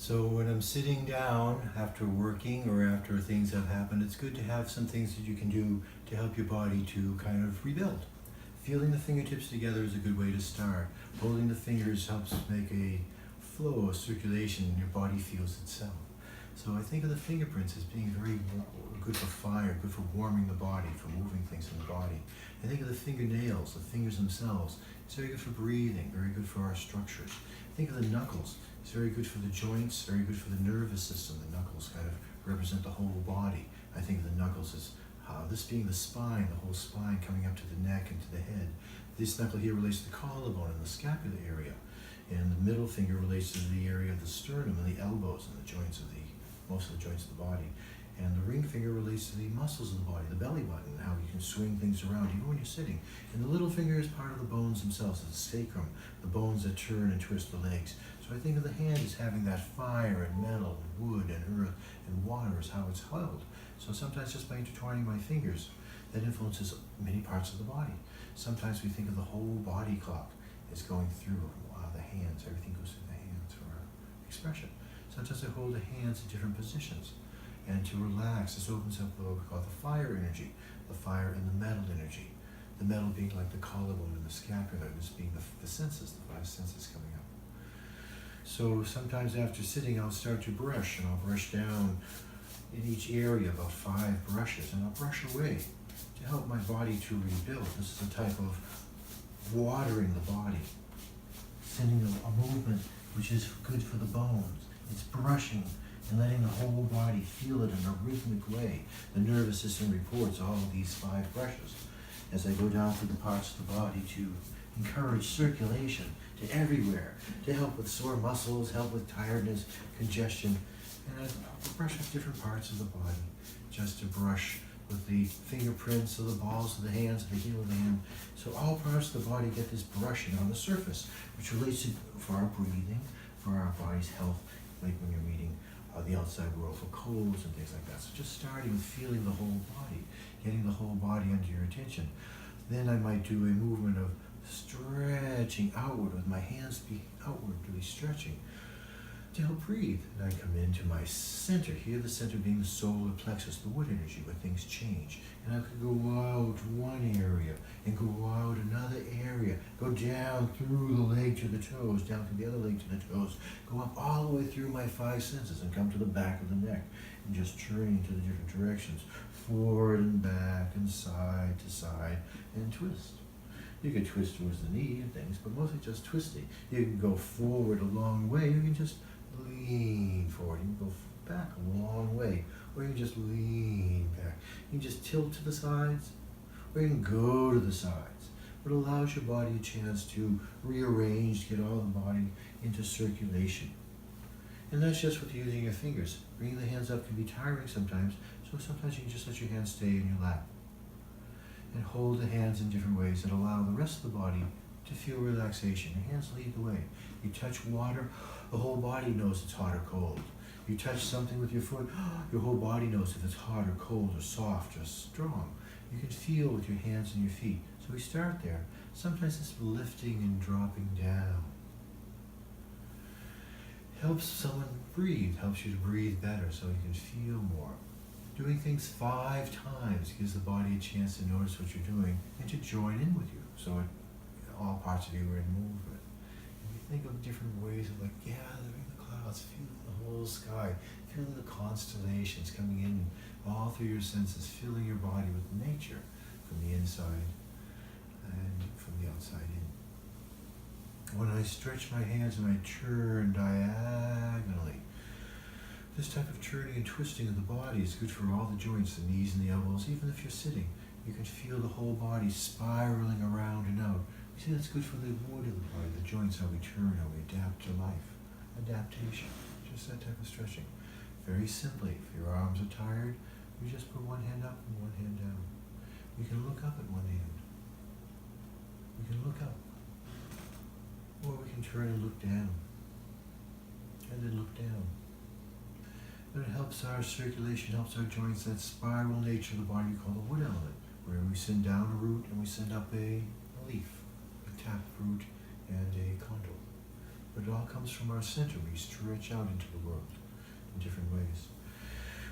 So when I'm sitting down after working or after things have happened, it's good to have some things that you can do to help your body to kind of rebuild. Feeling the fingertips together is a good way to start. Holding the fingers helps make a flow of circulation and your body feels itself. So I think of the fingerprints as being very good for fire, good for warming the body, for moving things in the body. I think of the fingernails, the fingers themselves. It's very good for breathing, very good for our structures. Think of the knuckles. It's very good for the joints, very good for the nervous system. The knuckles kind of represent the whole body. I think of the knuckles as this being the spine, the whole spine coming up to the neck and to the head. This knuckle here relates to the collarbone and the scapular area. And the middle finger relates to the area of the sternum and the elbows and the joints of most of the joints of the body. And the ring finger relates to the muscles of the body, the belly button, how you can swing things around even when you're sitting. And the little finger is part of the bones themselves, the sacrum, the bones that turn and twist the legs. So I think of the hand as having that fire and metal and wood and earth and water is how it's held. So sometimes just by intertwining my fingers, that influences many parts of the body. Sometimes we think of the whole body clock as going through the hands. Everything goes through the hands for our expression. Sometimes I hold the hands in different positions. And to relax, this opens up what we call the fire energy, the fire and the metal energy. The metal being like the collarbone and the scapula, this being the senses, the five senses coming up. So sometimes after sitting, I'll start to brush, and I'll brush down in each area about 5 brushes, and I'll brush away to help my body to rebuild. This is a type of watering the body, sending a movement which is good for the bones. It's brushing and letting the whole body feel it in a rhythmic way. The nervous system reports all of these 5 brushes as I go down through the parts of the body to encourage circulation to everywhere, to help with sore muscles, help with tiredness, congestion. And I brush with different parts of the body, just to brush with the fingerprints of the balls of the hands, the heel of the hand. So all parts of the body get this brushing on the surface, which relates to for our breathing, for our body's health, like when you're meeting the outside world for colds and things like that. So just starting with feeling the whole body, getting the whole body under your attention. Then I might do a movement of stretching outward with my hands be outward, really stretching to help breathe. And I come into my center, here the center being the solar plexus, the wood energy, where things change. And I could go out one area and go out another area, go down through the leg to the toes, down to the other leg to the toes, go up all the way through my 5 senses and come to the back of the neck and just turning to the different directions, forward and back and side to side, and twist. You can twist towards the knee and things, but mostly just twisting. You can go forward a long way, you can just lean forward. You can go back a long way, or you can just lean back. You can just tilt to the sides, or you can go to the sides. It allows your body a chance to rearrange, get all the body into circulation. And that's just with using your fingers. Bringing the hands up can be tiring sometimes, so sometimes you can just let your hands stay in your lap. And hold the hands in different ways and allow the rest of the body to feel relaxation. Your hands lead the way. You touch water, the whole body knows it's hot or cold. You touch something with your foot, your whole body knows if it's hot or cold or soft or strong. You can feel with your hands and your feet. So we start there. Sometimes it's lifting and dropping down. Helps someone breathe, helps you to breathe better so you can feel more. Doing things 5 times gives the body a chance to notice what you're doing and to join in with you. So all parts of you are in movement. And you think of different ways of like gathering the clouds, feeling the whole sky, feeling the constellations coming in all through your senses, filling your body with nature from the inside and from the outside in. When I stretch my hands and I turn diagonally, this type of turning and twisting of the body is good for all the joints, the knees and the elbows. Even if you're sitting, you can feel the whole body spiraling around and out. You see, that's good for the wood of the body, the joints, how we turn, how we adapt to life. Adaptation, just that type of stretching. Very simply, if your arms are tired, you just put one hand up and one hand down. You can look up at one hand. We can look up. Or we can turn and look down. And then look down. But it helps our circulation, helps our joints, that spiral nature of the body called the wood element, where we send down a root and we send up a leaf, a taproot and a condyle. but it all comes from our center. We stretch out into the world in different ways.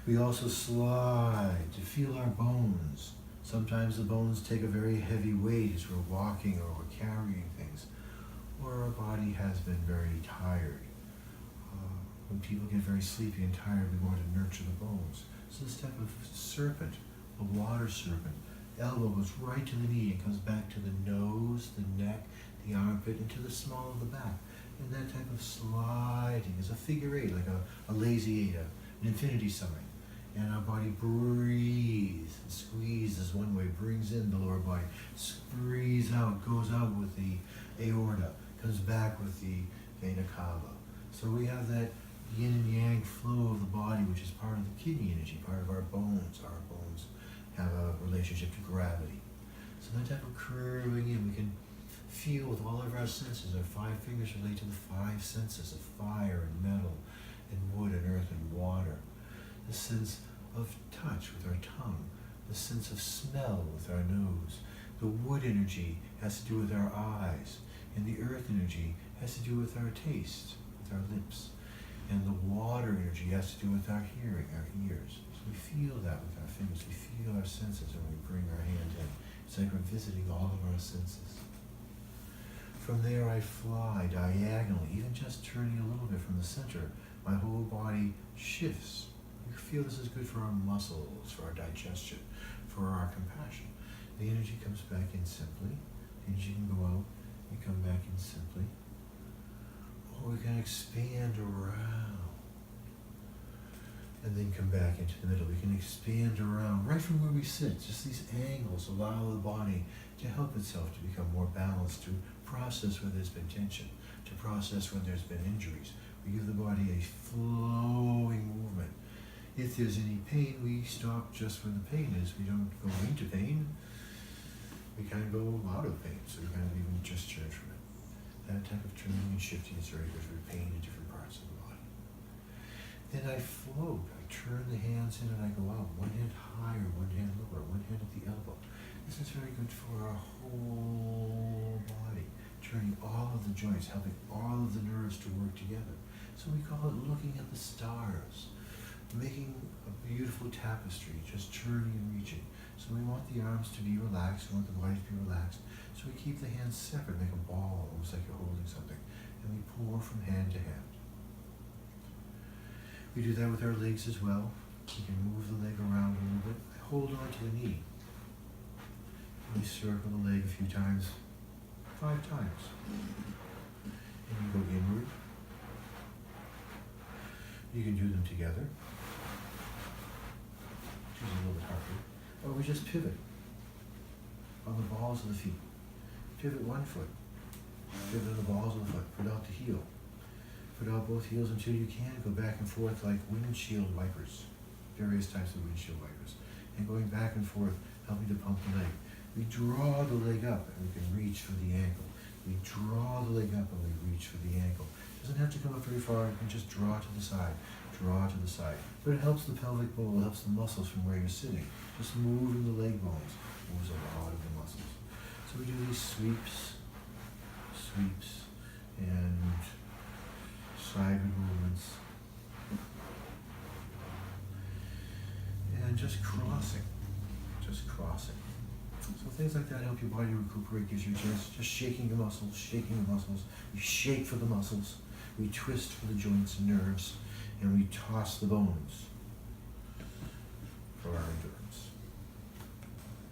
We also slide to feel our bones. Sometimes the bones take a very heavy weight as we're walking or we're carrying things, or our body has been very tired. When people get very sleepy and tired, we want to nurture the bones. So this type of serpent, a water serpent, elbow goes right to the knee and comes back to the nose, the neck, the armpit, and to the small of the back. And that type of sliding is a figure eight, like a lazy eight, an infinity sign. And our body breathes and squeezes one way, brings in the lower body, breathes out, goes out with the aorta, comes back with the vena cava. So we have that yin and yang flow of the body, which is part of the kidney energy, part of our bones. Our bones have a relationship to gravity. So that type of curving in, we can feel with all of our senses. Our 5 fingers relate to the 5 senses of fire and metal and wood and earth and water. The sense of touch with our tongue, the sense of smell with our nose. The wood energy has to do with our eyes, and the earth energy has to do with our taste, with our lips. And the water energy has to do with our hearing, our ears. So we feel that with our fingers. We feel our senses when we bring our hand in. It's like we're visiting all of our senses. From there I fly diagonally, even just turning a little bit from the center. My whole body shifts. We feel this is good for our muscles, for our digestion, for our compassion. The energy comes back in simply. The energy can go out and come back in simply. Or we can expand around and then come back into the middle. We can expand around right from where we sit. Just these angles allow the body to help itself to become more balanced, to process when there's been tension, to process when there's been injuries. We give the body a flowing movement. If there's any pain, we stop just when the pain is. We don't go into pain. We kind of go out of pain, so we kind of even discharge from it. That type of turning and shifting is very good for pain in different parts of the body. Then I float. I turn the hands in and I go out. One hand higher, one hand lower, one hand at the elbow. This is very good for our whole body, turning all of the joints, helping all of the nerves to work together. So we call it looking at the stars, making a beautiful tapestry, just turning and reaching. So we want the arms to be relaxed, we want the body to be relaxed. So we keep the hands separate, make a ball, almost like you're holding something. And we pour from hand to hand. We do that with our legs as well. We can move the leg around a little bit. I hold on to the knee. We circle the leg a few times, 5 times. And you go inward. You can do them together. Which is a little bit harder. Or we just pivot on the balls of the feet. Pivot one foot. Pivot on the balls of the foot. Put out the heel. Put out both heels until you can. Go back and forth like windshield wipers. Various types of windshield wipers. And going back and forth, helping to pump the leg. We draw the leg up and we can reach for the ankle. We draw the leg up and we reach for the ankle. It doesn't have to come up very far. You can just draw to the side. Draw to the side. But it helps the pelvic bowl. It helps the muscles from where you're sitting. Just moving the leg bones moves a lot of the muscles. So we do these sweeps, and sideward movements. And just crossing. So things like that help your body recuperate, gives you just shaking the muscles. We shake for the muscles. We twist for the joints and nerves. And we toss the bones.